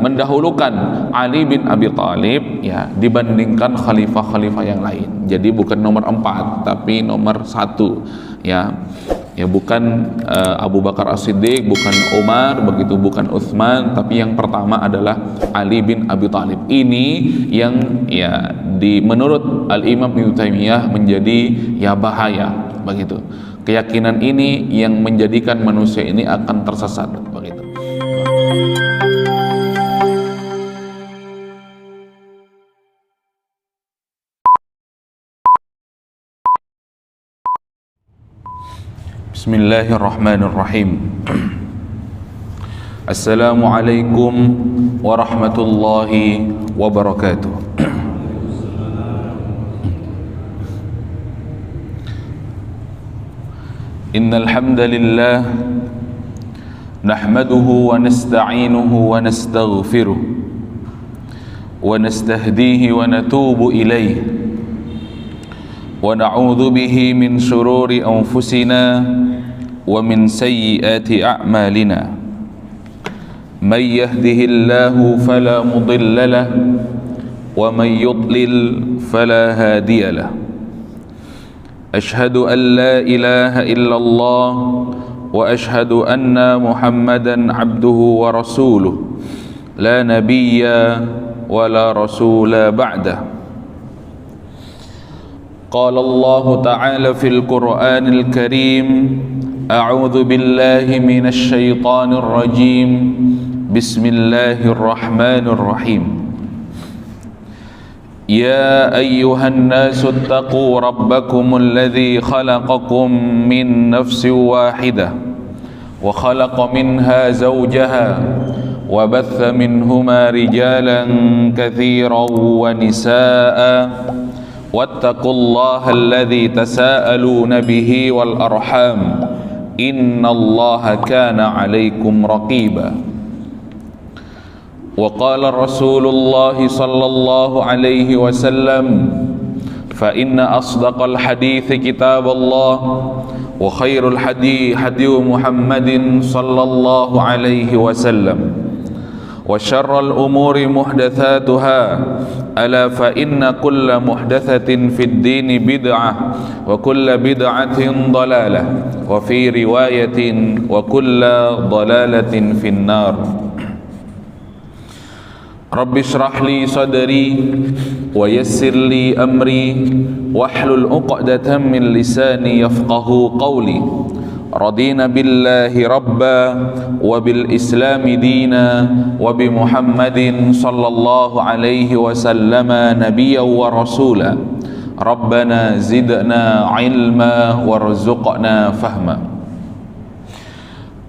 mendahulukan Ali bin Abi Thalib ya dibandingkan khalifah-khalifah yang lain. Jadi bukan nomor 4 tapi nomor 1 ya. Ya bukan Abu Bakar As-Siddiq, bukan Umar, begitu bukan Utsman, tapi yang pertama adalah Ali bin Abi Thalib. Ini yang ya menurut Al-Imam Ibnu Taimiyah menjadi ya bahaya begitu. Keyakinan ini yang menjadikan manusia ini akan tersesat begitu. Bismillahirrahmanirrahim. Assalamualaikum warahmatullahi wabarakatuh. Innal hamdalillah nahmaduhu wa nasta'inuhu wa nastaghfiruh wa nastahdihi wa natubu ilayhi wa na'udzu bihi min shururi anfusina wa min sayyiati a'malina. May yahdihillahu fala mudilla lahu wa may yudlil fala hadiya lahu. Ashhadu an la ilaha illallah wa ashhadu anna Muhammadan abduhu wa rasuluh la nabiyya wa la rasula ba'dah. قال الله تعالى في القرآن الكريم أعوذ بالله من الشيطان الرجيم بسم الله الرحمن الرحيم يا أيها الناس اتقوا ربكم الذي خلقكم من نفس واحدة وخلق منها زوجها وبث منهما رجالا كثيرا ونساء واتقوا الله الذي تساءلون به والأرحام إن الله كان عليكم رقيبا. وقال رسول الله صلى الله عليه وسلم فإن أصدق الحديث كتاب الله وخير الحديث هدي محمد صلى الله عليه وسلم وشر الأمور محدثاتها ألا فإن كل محدثة في الدين بدعة وكل بدعة ضلالة وفي رواية وكل ضلالة في النار. رب اشرح لي صدري ويسر لي أمري واحلل عقدة من لساني يفقه قولي. رضينا بالله ربا وبالإسلام دينا وبمحمد صلى الله عليه وسلم نبيا ورسولا. ربنا زدنا علما وارزقنا فهما.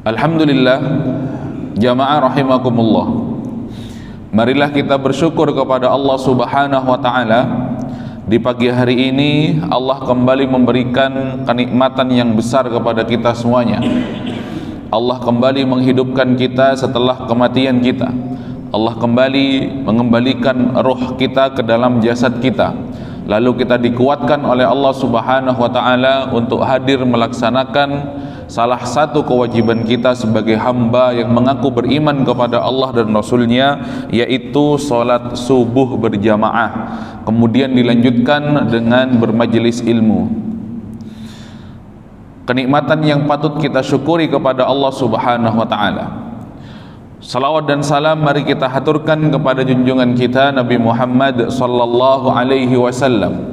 Alhamdulillah, jamaah rahimakumullah. Marilah kita bersyukur kepada Allah Subhanahu wa taala. Di pagi hari ini Allah kembali memberikan kenikmatan yang besar kepada kita semuanya. Allah kembali menghidupkan kita setelah kematian kita. Allah kembali mengembalikan ruh kita ke dalam jasad kita. Lalu kita dikuatkan oleh Allah Subhanahu wa taala untuk hadir melaksanakan salah satu kewajiban kita sebagai hamba yang mengaku beriman kepada Allah dan Rasulnya, yaitu sholat subuh berjamaah, kemudian dilanjutkan dengan bermajelis ilmu. Kenikmatan yang patut kita syukuri kepada Allah Subhanahu wa ta'ala. Salawat dan salam mari kita haturkan kepada junjungan kita Nabi Muhammad sallallahu alaihi wasallam.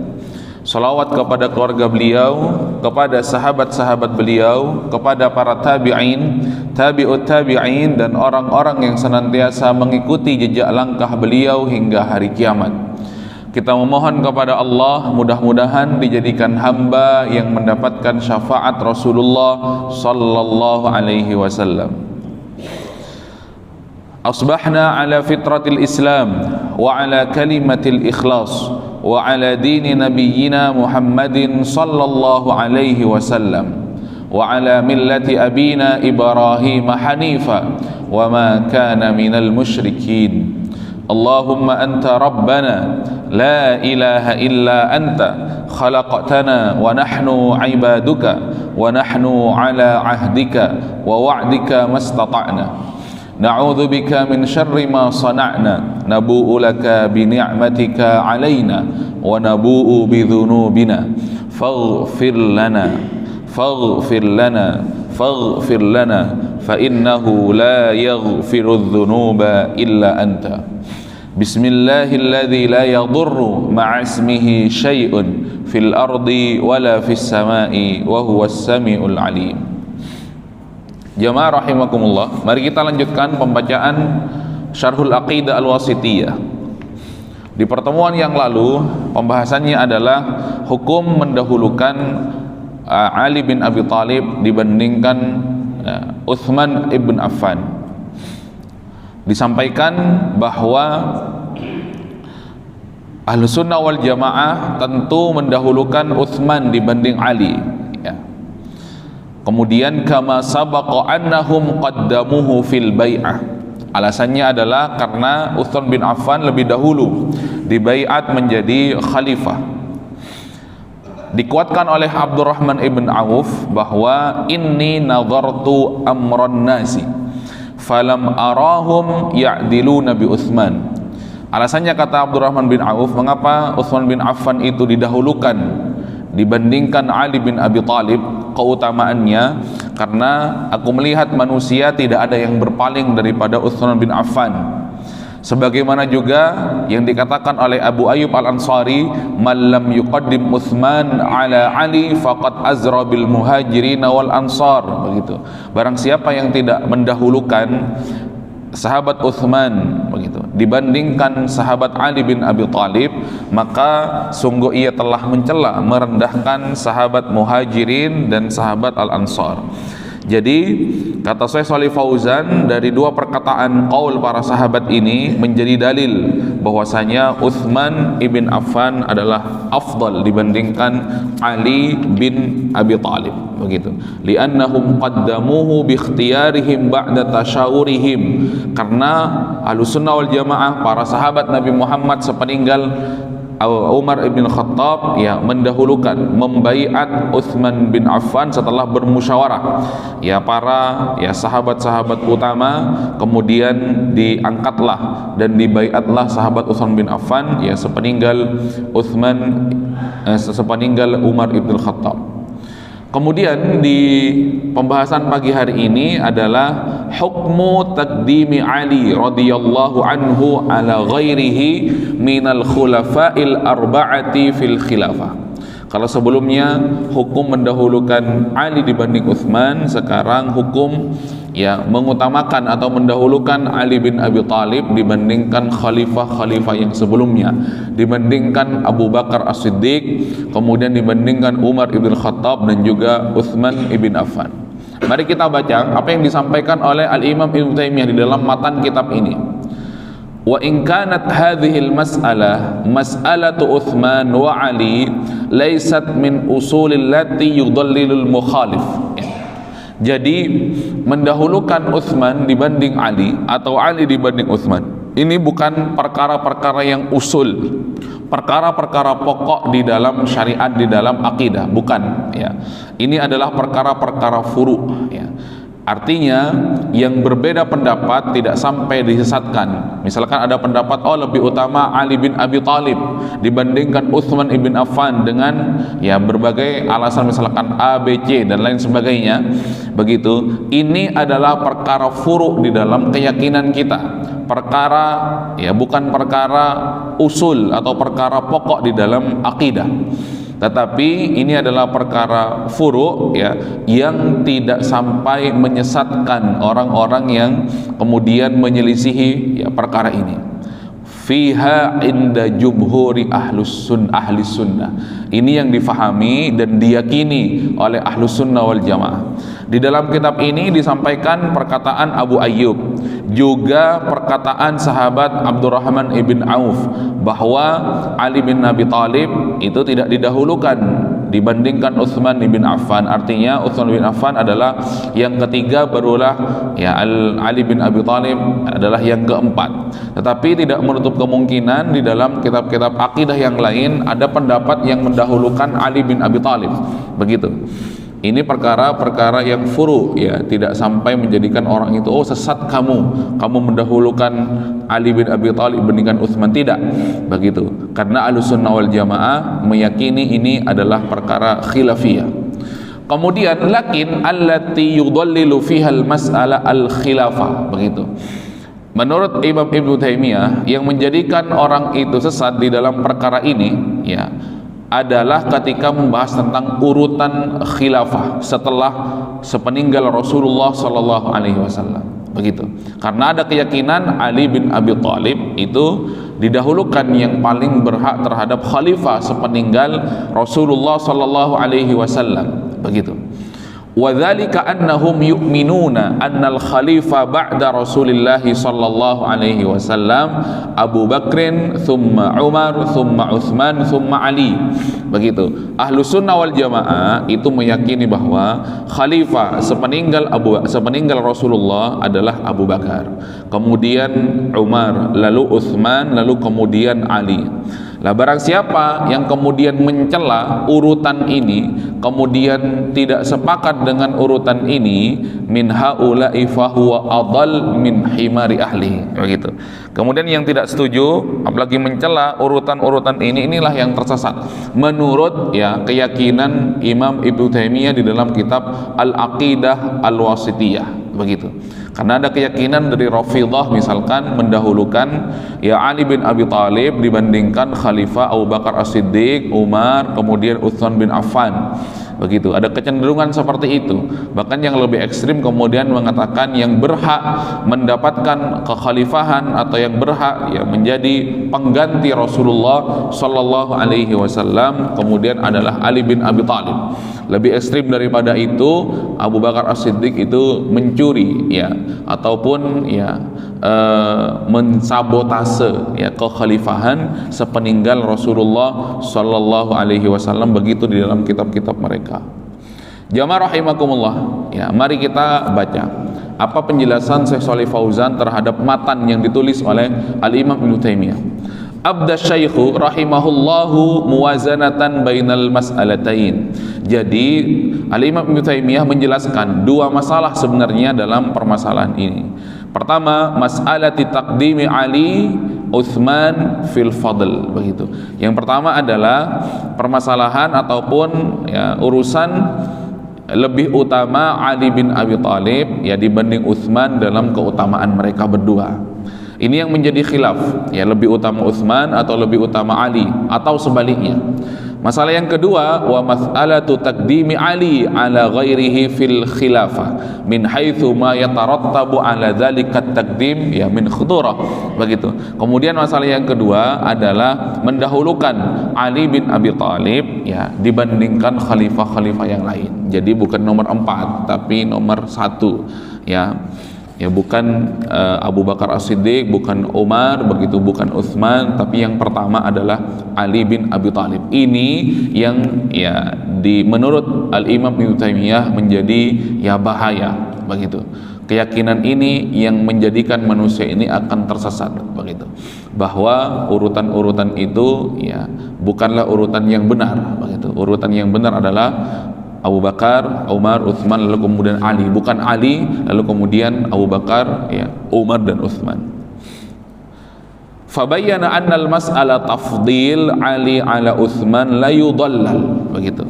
Salawat kepada keluarga beliau, kepada sahabat-sahabat beliau, kepada para tabi'in, tabi'ut tabi'in, dan orang-orang yang senantiasa mengikuti jejak langkah beliau hingga hari kiamat. Kita memohon kepada Allah mudah-mudahan dijadikan hamba yang mendapatkan syafaat Rasulullah sallallahu alaihi wasallam. Asbahna ala fitratil Islam wa ala kalimatil ikhlas wa ala dini nabiyyina Muhammadin sallallahu alaihi wasallam wa ala millati abina Ibrahim hanifa wa ma kana minal musyrikin. Allahumma anta rabbana la ilaha illa anta khalaqtana wa nahnu ibaduka wa nahnu ala ahdika wa wa'dika mastata'na na'udzubika min syarri ma sana'na nabu'u laka bi ni'matika 'alaina wa nabu'u bi dzunubina faghfir lana faghfir lana faghfir lana fa innahu la yaghfiru dzunuba illa anta. Bismillahilladzi la yadurru ma'a ismihi syai'un fil ardi wala fis sama'i wa huwas samiul alim. Jamaah rahimakumullah, mari kita lanjutkan pembacaan Syarhul Aqidah Al-Wasithiyah. Di pertemuan yang lalu pembahasannya adalah hukum mendahulukan Ali bin Abi Thalib dibandingkan Utsman ibn Affan. Disampaikan bahwa Ahlus Sunnah wal Jamaah tentu mendahulukan Utsman dibanding Ali, ya. Kemudian kama sabaqa annahum qaddamuhu fil bai'ah. Alasannya adalah karena Utsman bin Affan lebih dahulu dibaiat menjadi khalifah. Dikuatkan oleh Abdurrahman ibn Auf bahwa inni nadhartu amran nasi falam arahum ya'diluna bi Utsman. Alasannya, kata Abdurrahman bin Auf, mengapa Utsman bin Affan itu didahulukan dibandingkan Ali bin Abi Thalib keutamaannya, karena aku melihat manusia tidak ada yang berpaling daripada Utsman bin Affan. Sebagaimana juga yang dikatakan oleh Abu Ayyub Al-Ansari, man lam yuqaddim Utsman ala Ali faqad azra bil muhajirin wal ansar, begitu. Barang siapa yang tidak mendahulukan sahabat Utsman, begitu, dibandingkan sahabat Ali bin Abi Thalib, maka sungguh ia telah mencela, merendahkan sahabat Muhajirin dan sahabat Al-Ansar. Jadi kata Syekh Shalih Fauzan, dari dua perkataan qaul para sahabat ini menjadi dalil bahwasanya Utsman ibn Affan adalah afdal dibandingkan Ali bin Abi Thalib, begitu. Li'annahum qaddamuhu bi ikhtiyarihim ba'da tashawurihim, karena Ahlus Sunnah wal Jamaah, para sahabat Nabi Muhammad sepeninggal Umar ibn Khattab, ya, mendahulukan membaiat Utsman bin Affan setelah bermusyawarah, ya, para, ya, sahabat-sahabat utama, kemudian diangkatlah dan dibaiatlah sahabat Utsman bin Affan, ya, sepeninggal sepeninggal Umar ibn Khattab. Kemudian di pembahasan pagi hari ini adalah hukmu taqdimi Ali radhiyallahu anhu ala ghairihi minal khulafa'il arba'ati fil khilafah. Kalau sebelumnya hukum mendahulukan Ali dibanding Utsman, sekarang hukum, ya, mengutamakan atau mendahulukan Ali bin Abi Thalib dibandingkan khalifah-khalifah yang sebelumnya, dibandingkan Abu Bakar As-Siddiq, kemudian dibandingkan Umar ibn Khattab dan juga Utsman ibn Affan. Mari kita baca apa yang disampaikan oleh Al-Imam Ibnu Taimiyah di dalam matan kitab ini. Wa in kanat hadhihi al-mas'alah mas'alatu Utsman wa Ali laysat min usulil lati yudallilul mukhalif. Jadi mendahulukan Utsman dibanding Ali atau Ali dibanding Utsman, ini bukan perkara-perkara yang usul, perkara-perkara pokok di dalam syariat, di dalam akidah, bukan, ya. Ini adalah perkara-perkara furu', ya. Artinya yang berbeda pendapat tidak sampai disesatkan. Misalkan ada pendapat, oh, lebih utama Ali bin Abi Thalib dibandingkan Utsman ibn Affan dengan, ya, berbagai alasan, misalkan A, B, C dan lain sebagainya, begitu. Ini adalah perkara furu' di dalam keyakinan kita, perkara, ya, bukan perkara usul atau perkara pokok di dalam akidah. Tetapi ini adalah perkara furu', ya, yang tidak sampai menyesatkan orang-orang yang kemudian menyelisihi, ya, perkara ini. Fiha inda jumhuri ahli sunnah. Ini yang difahami dan diyakini oleh Ahlus Sunnah wal Jamaah. Di dalam kitab ini disampaikan perkataan Abu Ayyub, juga perkataan sahabat Abdurrahman ibn Auf, bahwa Ali bin Abi Thalib itu tidak didahulukan dibandingkan Utsman bin Affan. Artinya Utsman bin Affan adalah yang ketiga, barulah, ya, Ali bin Abi Thalib adalah yang keempat. Tetapi tidak menutup kemungkinan di dalam kitab-kitab akidah yang lain ada pendapat yang mendahulukan Ali bin Abi Thalib, begitu. Ini perkara-perkara yang furu, ya, tidak sampai menjadikan orang itu sesat kamu mendahulukan Ali bin Abi Thalib dibandingkan Utsman, tidak begitu. Karena Ahlussunnah wal Jamaah meyakini ini adalah perkara khilafiyah. Kemudian lakin allati yudallilu fiha al-mas'ala al-khilafah, begitu. Menurut Imam Ibnu Taimiyah, yang menjadikan orang itu sesat di dalam perkara ini, ya, adalah ketika membahas tentang urutan khilafah setelah sepeninggal Rasulullah Sallallahu Alaihi Wasallam, begitu. Karena ada keyakinan Ali bin Abi Thalib itu didahulukan yang paling berhak terhadap khalifah sepeninggal Rasulullah Sallallahu Alaihi Wasallam, begitu. Wadzalika annahum yu'minuna annal khalifah ba'da Rasulillah sallallahu alaihi wasallam Abu Bakrin, thumma Umar, thumma Utsman, thumma Ali. Begitu. Ahlussunnah wal Jamaah itu meyakini bahwa khalifah sepeninggal Rasulullah adalah Abu Bakar, kemudian Umar, lalu Utsman, lalu kemudian Ali. Lah barang siapa yang kemudian mencela urutan ini, kemudian tidak sepakat dengan urutan ini, min haula'i fahuwa adall min himari ahli, begitu. Kemudian yang tidak setuju apalagi mencela urutan-urutan ini, inilah yang tersesat menurut, ya, keyakinan Imam Ibnu Taimiyah di dalam kitab Al-Aqidah Al-Wasithiyah, begitu. Karena ada keyakinan dari Rafidhah misalkan mendahulukan, ya, Ali bin Abi Thalib dibandingkan Khalifah Abu Bakar As-Siddiq, Umar, kemudian Utsman bin Affan, begitu. Ada kecenderungan seperti itu. Bahkan yang lebih ekstrim kemudian mengatakan yang berhak mendapatkan kekhalifahan atau yang berhak, ya, menjadi pengganti Rasulullah Sallallahu Alaihi Wasallam kemudian adalah Ali bin Abi Thalib. Lebih ekstrim daripada itu, Abu Bakar As-Siddiq itu mencuri, ya, ataupun, ya, mensabotase, ya, kekhalifahan sepeninggal Rasulullah Sallallahu Alaihi Wasallam, begitu di dalam kitab-kitab mereka. Jamaah rahimakumullah, ya, mari kita baca apa penjelasan Syekh Shalih Fauzan terhadap matan yang ditulis oleh Al-Imam Ibnu Taimiyah. Abda syaikhu rahimahullahu muwazanatan bainal mas'alatain. Jadi Al-Imam Ibnu Taimiyah menjelaskan dua masalah sebenarnya dalam permasalahan ini. Pertama, mas'alati taqdimi Ali Utsman fil fadl, begitu. Yang pertama adalah permasalahan ataupun, ya, urusan lebih utama Ali bin Abi Thalib, ya, dibanding Utsman dalam keutamaan mereka berdua. Ini yang menjadi khilaf, ya, lebih utama Utsman atau lebih utama Ali atau sebaliknya. Masalah yang kedua, wa mas'alatu taqdimi Ali ala ghairihi fil khilafah min haitsu ma yatarattabu ala dzalika taqdim, ya, min khuturah, begitu. Kemudian masalah yang kedua adalah mendahulukan Ali bin Abi Thalib, ya, dibandingkan khalifah-khalifah yang lain. Jadi bukan nomor 4 tapi nomor 1, ya. Ya, bukan Abu Bakar As-Siddiq, bukan Umar, begitu, bukan Utsman, tapi yang pertama adalah Ali bin Abi Thalib. Ini yang, ya, menurut Al-Imam Ibnu Taimiyah menjadi, ya, bahaya, begitu. Keyakinan ini yang menjadikan manusia ini akan tersesat, begitu. Bahwa urutan-urutan itu, ya, bukanlah urutan yang benar, begitu. Urutan yang benar adalah Abu Bakar, Umar, Utsman, lalu kemudian Ali, bukan Ali lalu kemudian Abu Bakar, ya, Umar dan Utsman. Fabayyana anna al-mas'ala tafdil Ali ala Utsman la yudallal, begitu.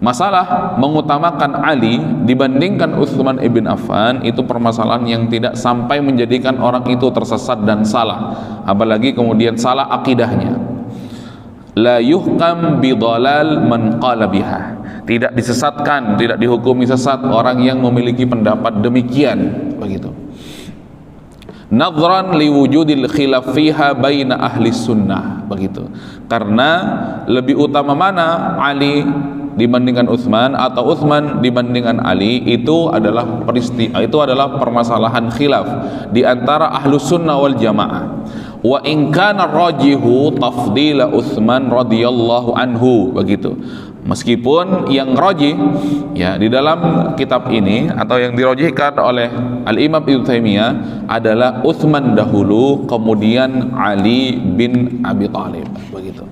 Masalah mengutamakan Ali dibandingkan Utsman ibn Affan itu permasalahan yang tidak sampai menjadikan orang itu tersesat dan salah, apalagi kemudian salah akidahnya. La yuhkam bidhalal man qala biha, tidak disesatkan, tidak dihukumi sesat orang yang memiliki pendapat demikian, begitu. Nadhran liwujudil khilaf fiha baina ahli sunnah, begitu. Karena lebih utama mana Ali dibandingkan Utsman atau Utsman dibandingkan Ali, itu adalah permasalahan khilaf di antara Ahlus Sunnah wal Jamaah. Wa in kana rajihu tafdila Utsman radhiyallahu anhu, begitu. Meskipun yang rajih, ya, di dalam kitab ini atau yang dirajihkan oleh Al-Imam Ibnu Taimiyah adalah Utsman dahulu kemudian Ali bin Abi Thalib, begitu.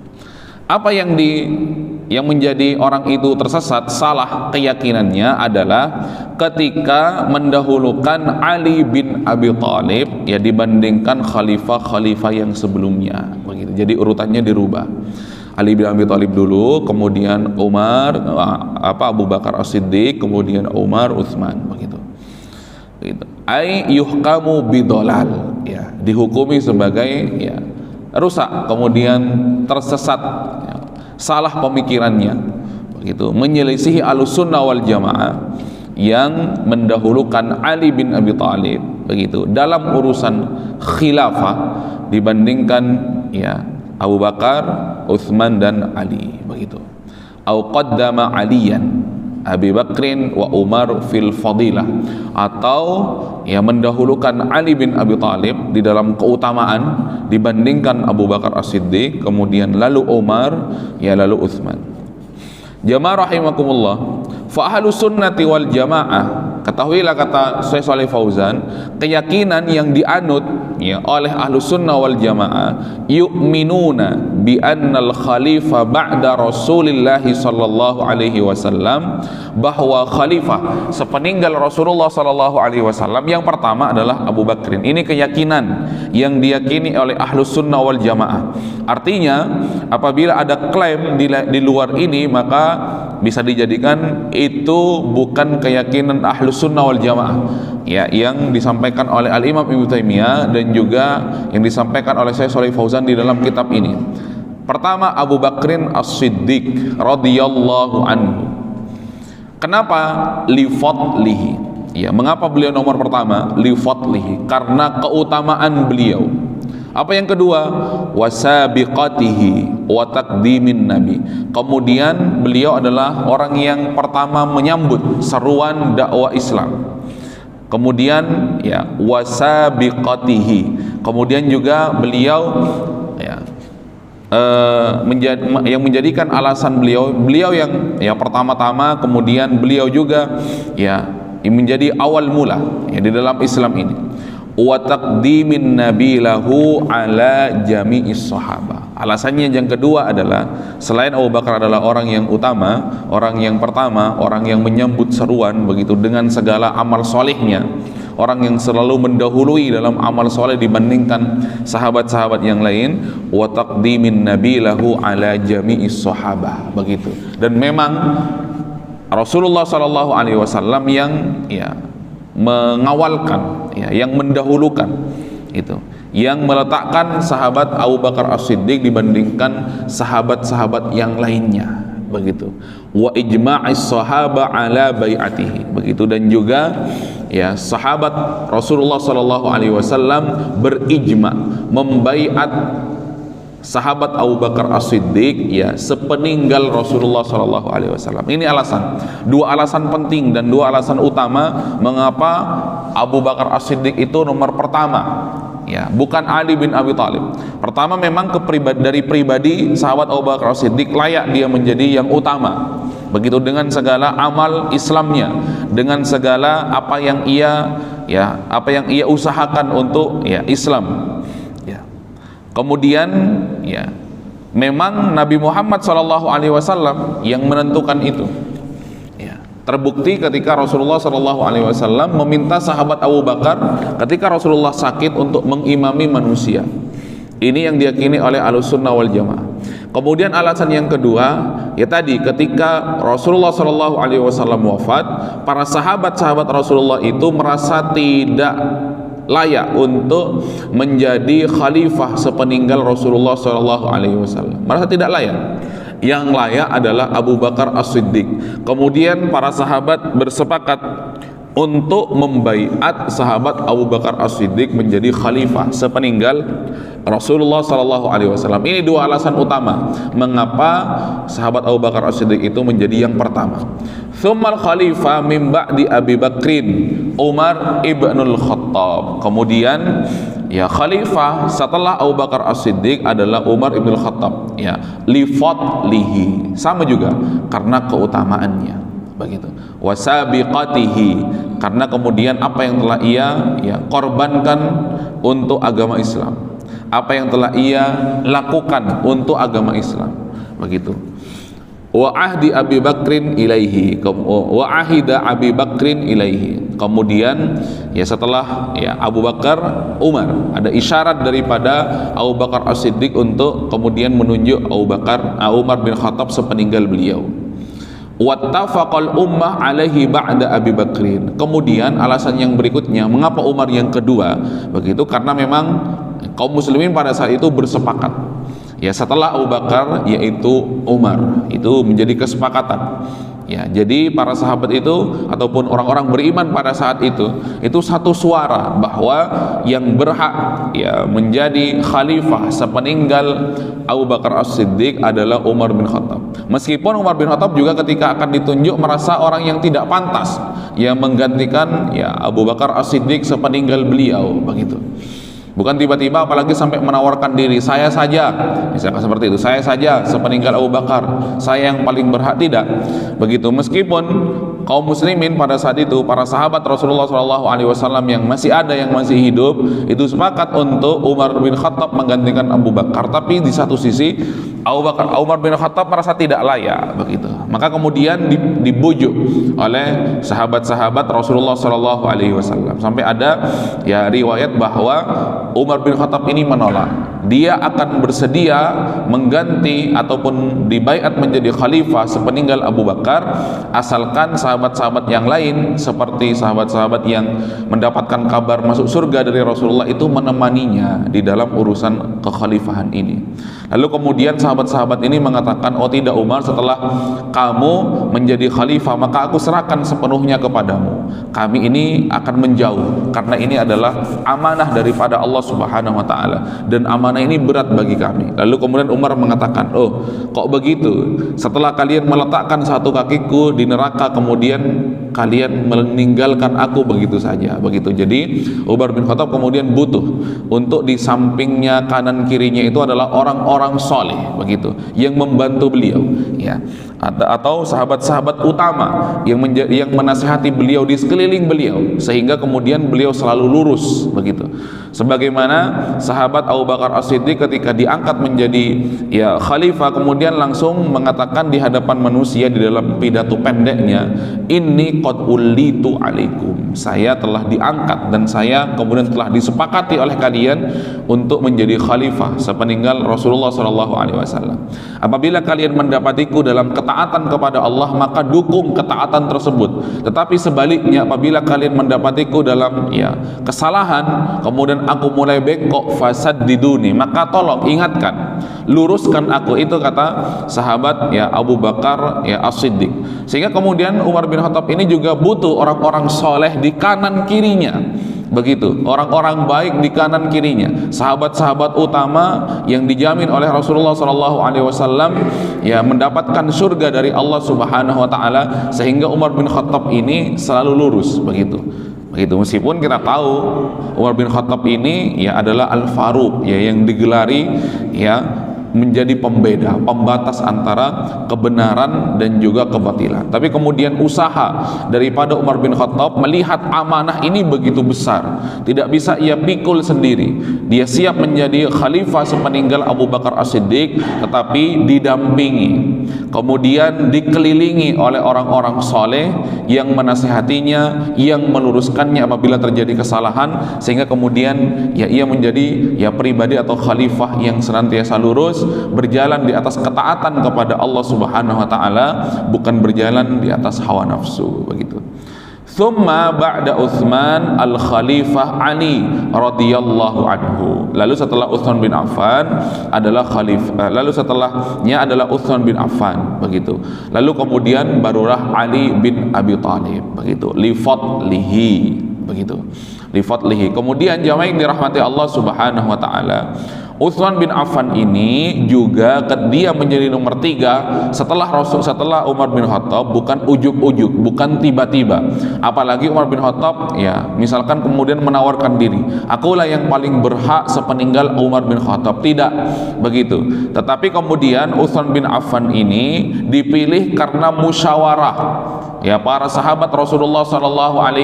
Apa yang yang menjadi orang itu tersesat, salah keyakinannya adalah ketika mendahulukan Ali bin Abi Thalib ya dibandingkan khalifah-khalifah yang sebelumnya begitu. Jadi urutannya dirubah. Ali bin Abi Thalib dulu, kemudian Umar, Abu Bakar As-Siddiq, kemudian Umar, Utsman begitu. Begitu. Ai yuhkamu bidolal ya, dihukumi sebagai ya rusak, kemudian tersesat ya, salah pemikirannya begitu, menyelisihi Ahlussunnah wal Jamaah yang mendahulukan Ali bin Abi Thalib begitu dalam urusan khilafah dibandingkan ya Abu Bakar, Utsman dan Ali begitu. Au qaddama Aliyan Abi Bakrin wa Umar fil fadilah, atau ya mendahulukan Ali bin Abi Thalib di dalam keutamaan dibandingkan Abu Bakar As-Siddiq, kemudian lalu Umar ya lalu Utsman. Jamaah rahimakumullah, fa ahlus sunnati wal jamaah, ketahuilah kata Syekh Shalih Fauzan, keyakinan yang dianut ya oleh ahlus sunnah wal jamaah, yu'minuna bi annal khalifah ba'da Rasulillah sallallahu alaihi wasallam, bahwa khalifah sepeninggal Rasulullah sallallahu alaihi wasallam yang pertama adalah Abu Bakrin. Ini keyakinan yang diyakini oleh ahlus sunnah wal jamaah. Artinya apabila ada klaim di luar ini, maka bisa dijadikan itu bukan keyakinan ahlus sunnah wal jamaah ya, yang disampaikan oleh Al-Imam Ibnu Taimiyah dan juga yang disampaikan oleh Syekh Shalih Fauzan di dalam kitab ini. Pertama, Abu Bakrin As-Siddiq radhiyallahu anhu. Kenapa li fadlihi? Ya, mengapa beliau nomor pertama? Li fadlihi, karena keutamaan beliau. Apa yang kedua? Wasabiqatihi wa taqdimin nabi. Kemudian beliau adalah orang yang pertama menyambut seruan dakwah Islam. Kemudian ya wasabiqatihi. Kemudian juga beliau ya yang menjadikan alasan beliau yang ya pertama-tama, kemudian beliau juga ya menjadi awal mula ya di dalam Islam ini. Wa taqdimin nabi lahu ala jami'is sahabah. Alasannya yang kedua adalah selain Abu Bakar adalah orang yang utama, orang yang pertama, orang yang menyambut seruan begitu dengan segala amal solehnya, orang yang selalu mendahului dalam amal soleh dibandingkan sahabat-sahabat yang lain. Wa taqdimin nabi lahu ala jami'is sahabah begitu. Dan memang Rasulullah sallallahu alaihi wasallam yang ya mengawalkan ya, yang mendahulukan itu, yang meletakkan sahabat Abu Bakar As-Siddiq dibandingkan sahabat-sahabat yang lainnya begitu. Wa ijma'is sahaba ala bai'atihi begitu, dan juga ya sahabat Rasulullah sallallahu alaihi wasallam berijma membaiat sahabat Abu Bakar As-Siddiq ya sepeninggal Rasulullah sallallahu alaihi wasallam. Ini alasan, dua alasan penting dan dua alasan utama mengapa Abu Bakar As-Siddiq itu nomor pertama ya, bukan Ali bin Abi Thalib. Pertama, memang dari pribadi sahabat Abu Bakar As-Siddiq layak dia menjadi yang utama begitu, dengan segala amal Islamnya, dengan segala apa yang ia usahakan untuk ya Islam. Kemudian ya memang Nabi Muhammad SAW yang menentukan itu ya, terbukti ketika Rasulullah SAW meminta sahabat Abu Bakar ketika Rasulullah sakit untuk mengimami manusia. Ini yang diyakini oleh Ahlussunnah wal Jamaah. Kemudian alasan yang kedua ya tadi, ketika Rasulullah SAW wafat, para sahabat-sahabat Rasulullah itu merasa tidak layak untuk menjadi khalifah sepeninggal Rasulullah SAW. Merasa tidak layak. Yang layak adalah Abu Bakar As-Siddiq. Kemudian para sahabat bersepakat untuk membaiat sahabat Abu Bakar As-Siddiq menjadi khalifah sepeninggal Rasulullah SAW. Ini dua alasan utama mengapa sahabat Abu Bakar As-Siddiq itu menjadi yang pertama. Tsummal khalifah min ba'di Abi Bakrin Umar ibnul Khattab. Kemudian ya khalifah setelah Abu Bakar As-Siddiq adalah Umar ibnul Khattab ya, li fadlihi, sama juga karena keutamaannya begitu. Wasabiqatihi, karena kemudian apa yang telah ia ya korbankan untuk agama Islam, apa yang telah ia lakukan untuk agama Islam begitu. wa ahdi Abi Bakrin ilaihi, wa ahida Abi Bakrin ilaihi. Kemudian ya setelah ya Abu Bakar, Umar, ada isyarat daripada Abu Bakar As-Siddiq untuk kemudian menunjuk Umar bin Khattab sepeninggal beliau. Wattafaqal ummah alaihi ba'da Abi Bakrin. Kemudian alasan yang berikutnya mengapa Umar yang kedua begitu, karena memang kaum muslimin pada saat itu bersepakat ya setelah Abu Bakar yaitu Umar, itu menjadi kesepakatan ya. Jadi para sahabat itu ataupun orang-orang beriman pada saat itu satu suara bahwa yang berhak ya menjadi khalifah sepeninggal Abu Bakar As-Siddiq adalah Umar bin Khattab. Meskipun Umar bin Khattab juga ketika akan ditunjuk merasa orang yang tidak pantas yang menggantikan ya Abu Bakar As-Siddiq sepeninggal beliau begitu. Bukan tiba-tiba apalagi sampai menawarkan diri, saya saja, misalkan seperti itu, saya saja sepeninggal Abu Bakar, saya yang paling berhak, tidak begitu. Meskipun kaum muslimin pada saat itu, para sahabat Rasulullah SAW yang masih ada, yang masih hidup, itu sepakat untuk Umar bin Khattab menggantikan Abu Bakar. Tapi di satu sisi Umar bin Khattab merasa tidak layak begitu. Maka kemudian dibujuk oleh sahabat-sahabat Rasulullah SAW. Sampai ada ya riwayat bahwa Umar bin Khattab ini menolak. Dia akan bersedia mengganti ataupun dibaiat menjadi khalifah sepeninggal Abu Bakar asalkan sahabat-sahabat yang lain seperti sahabat-sahabat yang mendapatkan kabar masuk surga dari Rasulullah itu menemaninya di dalam urusan kekhalifahan ini. Lalu kemudian sahabat-sahabat ini mengatakan, oh tidak Umar, setelah kamu menjadi khalifah maka aku serahkan sepenuhnya kepadamu. Kami ini akan menjauh karena ini adalah amanah daripada Allah Subhanahu wa taala dan amanah ini berat bagi kami. Lalu kemudian Umar mengatakan, oh kok begitu, setelah kalian meletakkan satu kakiku di neraka kemudian kalian meninggalkan aku begitu saja begitu. Jadi Umar bin Khattab kemudian butuh untuk di sampingnya kanan kirinya itu adalah orang-orang soleh begitu yang membantu beliau ya, atau sahabat-sahabat utama yang menasihati beliau di sekeliling beliau sehingga kemudian beliau selalu lurus begitu. Sebagaimana sahabat Abu Bakar As-Siddiq ketika diangkat menjadi ya khalifah kemudian langsung mengatakan di hadapan manusia di dalam pidato pendeknya, inni qad ullitu alaikum, saya telah diangkat dan saya kemudian telah disepakati oleh kalian untuk menjadi khalifah sepeninggal Rasulullah SAW. Apabila kalian mendapatiku dalam ketaatan kepada Allah maka dukung ketaatan tersebut, tetapi sebaliknya apabila kalian mendapatiku dalam ya kesalahan kemudian aku mulai bengkok, fasaddiduni, maka tolong ingatkan, luruskan aku. Itu kata sahabat ya Abu Bakar ya As-Siddiq. Sehingga kemudian Umar bin Khattab ini juga butuh orang-orang soleh di kanan kirinya begitu, orang-orang baik di kanan kirinya, sahabat-sahabat utama yang dijamin oleh Rasulullah SAW ya mendapatkan surga dari Allah Subhanahu wa taala, sehingga Umar bin Khattab ini selalu lurus begitu. Meskipun kita tahu Umar bin Khattab ini ya adalah Al-Faruq ya, yang digelari ya menjadi pembeda, pembatas antara kebenaran dan juga kebatilan. Tapi kemudian usaha daripada Umar bin Khattab melihat amanah ini begitu besar, tidak bisa ia pikul sendiri. Dia siap menjadi khalifah sepeninggal Abu Bakar As-Siddiq, tetapi didampingi, kemudian dikelilingi oleh orang-orang soleh yang menasihatinya, yang meluruskannya apabila terjadi kesalahan, sehingga kemudian ya ia menjadi ya pribadi atau khalifah yang senantiasa lurus, berjalan di atas ketaatan kepada Allah Subhanahu wa taala, bukan berjalan di atas hawa nafsu begitu. Thumma ba'da Utsman al-Khalifah Ali radhiyallahu anhu. Lalu setelah Utsman bin Affan adalah khalifah, lalu setelahnya adalah Utsman bin Affan begitu. Lalu kemudian barulah Ali bin Abi Thalib begitu. Li fadlihi begitu. Li fadlihi. Kemudian jamaah yang dirahmati Allah Subhanahu wa taala, Utsman bin Affan ini juga dia menjadi nomor 3 setelah Umar bin Khattab, bukan ujuk-ujuk, bukan tiba-tiba. Apalagi Umar bin Khattab ya misalkan kemudian menawarkan diri, akulah yang paling berhak sepeninggal Umar bin Khattab, tidak begitu. Tetapi kemudian Utsman bin Affan ini dipilih karena musyawarah ya para sahabat Rasulullah SAW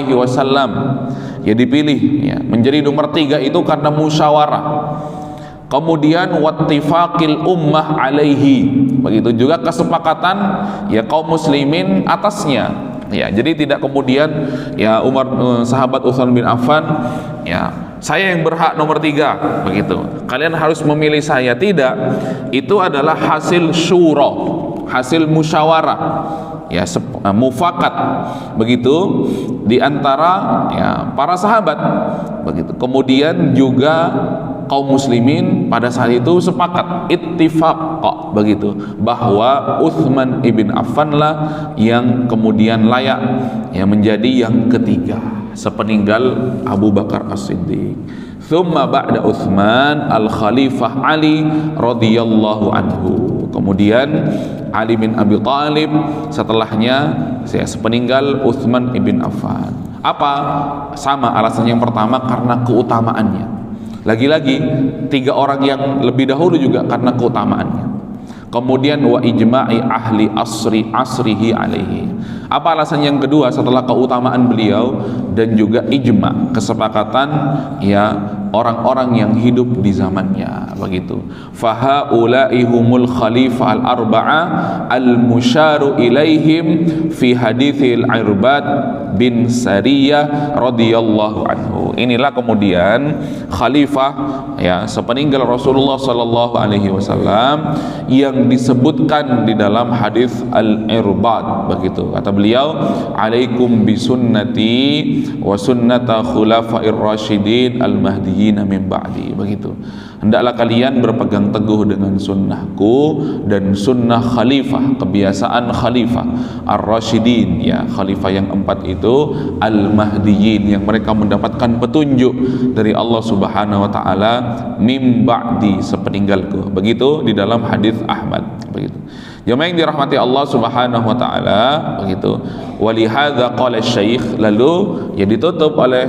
ya, dipilih ya menjadi nomor 3 itu karena musyawarah. kemudian wattifaqil ummah alaihi, begitu juga kesepakatan ya kaum muslimin atasnya. Ya, jadi tidak kemudian ya sahabat Utsman bin Affan ya saya yang berhak nomor 3, begitu. Kalian harus memilih saya, tidak. Itu adalah hasil syura, hasil musyawarah, ya mufakat, begitu, di antara ya para sahabat, begitu. Kemudian juga kaum muslimin pada saat itu sepakat, ittifaq, begitu, bahwa Utsman ibn Affan lah yang kemudian layak ya menjadi yang ketiga sepeninggal Abu Bakar As-Siddiq. Thumma ba'da Utsman al-Khalifah Ali radhiyallahu anhu. Kemudian Ali bin Abi Thalib setelahnya ya, sepeninggal Utsman ibn Affan. Apa? Sama alasannya yang pertama, karena keutamaannya. Lagi-lagi 3 orang yang lebih dahulu juga karena keutamaannya. Kemudian wa ijma'i ahli asrihi alaihi. Apa alasan yang kedua setelah keutamaan beliau dan juga ijma, kesepakatan ya orang-orang yang hidup di zamannya, begitu. Fahaula'i humul khalifah al-arba'ah al-musyaru ilaihim fi hadithil Irbad bin Sariyah radhiyallahu anhu. Inilah kemudian khalifah ya sepeninggal Rasulullah sallallahu alaihi wasallam yang disebutkan di dalam hadis Al-Irbad, begitu. Kata beliau, alaikum bisunnati wa sunnata khulafair rasyidin al-mahdiyyin min ba'di, begitu. Hendaklah kalian berpegang teguh dengan sunnahku dan sunnah khalifah, kebiasaan khalifah ar-rasyidin, ya khalifah yang 4 itu al-mahdiyyin, yang mereka mendapatkan petunjuk dari Allah Subhanahu wa taala min ba'di, sepeninggalku, begitu di dalam hadis Ahmad, begitu. Jemaah yang dirahmati Allah Subhanahu wa taala, begitu. Walihadza qala Syekh, lalu ya ditutup oleh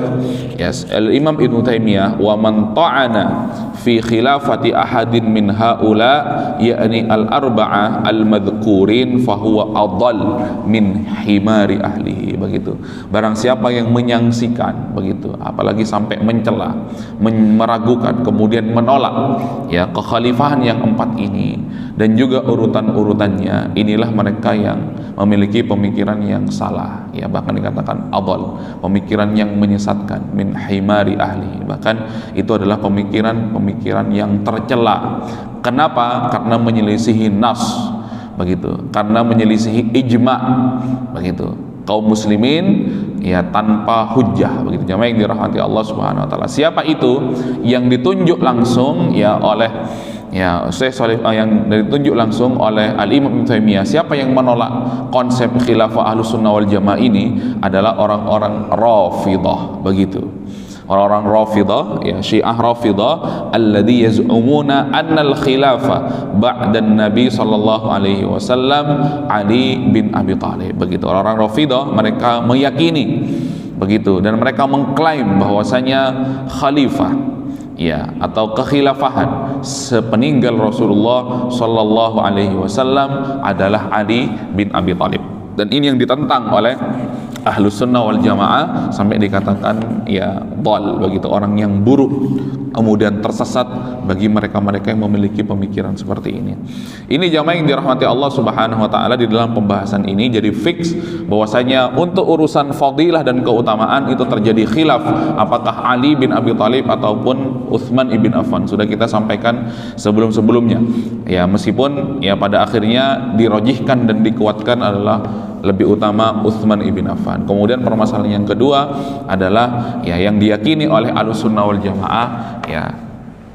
Imam Ibnu Taimiyah, wa man ta'ana fi khilafati ahadin min haula yakni al-arba'ah al-madhkurin fahuwa adall min himari ahlihi, begitu. Barang siapa yang menyangsikan, begitu, apalagi sampai mencela, meragukan, kemudian menolak ya kekhalifahan yang 4 ini dan juga urutan-urutannya, inilah mereka yang memiliki pemikiran yang salah, ya bahkan dikatakan adall, pemikiran yang menyesatkan, min himari ahli, bahkan itu adalah pemikiran yang tercela. Kenapa? Karena menyelisihi nas, begitu, karena menyelisihi ijma, begitu, kaum muslimin ya tanpa hujjah, begitu. Jamaah yang dirahmati Allah Subhanahu wa taala. Siapa itu yang ditunjuk langsung ya oleh ya Syekh Shalih, yang ditunjuk langsung oleh Al-Imam Ibnu Taimiyah? Siapa yang menolak konsep khilafah Ahlussunnah wal Jamaah ini adalah orang-orang Rafidhah, begitu. Orang-orang Rafidhah ya Syiah Rafidhah alladzi yaz'umuna annal khilafah ba'da Nabi sallallahu alaihi wasallam Ali bin Abi Thalib, begitu. Orang-orang Rafidhah mereka meyakini, begitu, dan mereka mengklaim bahwasanya khalifah ya atau kekhilafahan sepeninggal Rasulullah sallallahu alaihi wasallam adalah Ali bin Abi Thalib. Dan ini yang ditentang oleh Ahlussunnah wal Jamaah sampai dikatakan ya dhal, begitu, orang yang buruk, kemudian tersesat bagi mereka-mereka yang memiliki pemikiran seperti ini. Ini jamaah yang dirahmati Allah Subhanahu wa taala, di dalam pembahasan ini jadi fix bahwasanya untuk urusan fadilah dan keutamaan itu terjadi khilaf apakah Ali bin Abi Thalib ataupun Utsman ibn Affan. Sudah kita sampaikan sebelum-sebelumnya. Ya, meskipun ya pada akhirnya dirojihkan dan dikuatkan adalah lebih utama Utsman ibn Affan. Kemudian permasalahan yang kedua adalah ya yang diyakini oleh Ahlussunnah wal Jamaah ya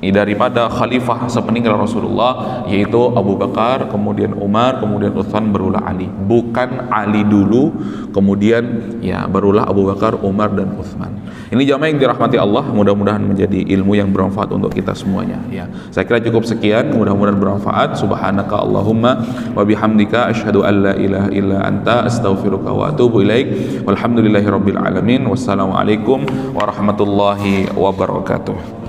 daripada khalifah sepeninggal Rasulullah, yaitu Abu Bakar, kemudian Umar, kemudian Utsman, barulah Ali. Bukan Ali dulu, kemudian ya barulah Abu Bakar, Umar, dan Utsman. Ini jamaah yang dirahmati Allah, mudah-mudahan menjadi ilmu yang bermanfaat untuk kita semuanya. Ya, saya kira cukup sekian, mudah-mudahan bermanfaat. Subhanaka Allahumma wa bihamdika asyhadu an la ilaha illa anta astaghfiruka wa atubu ilaik. Walhamdulillahirabbil alamin. Wassalamualaikum warahmatullahi wabarakatuh.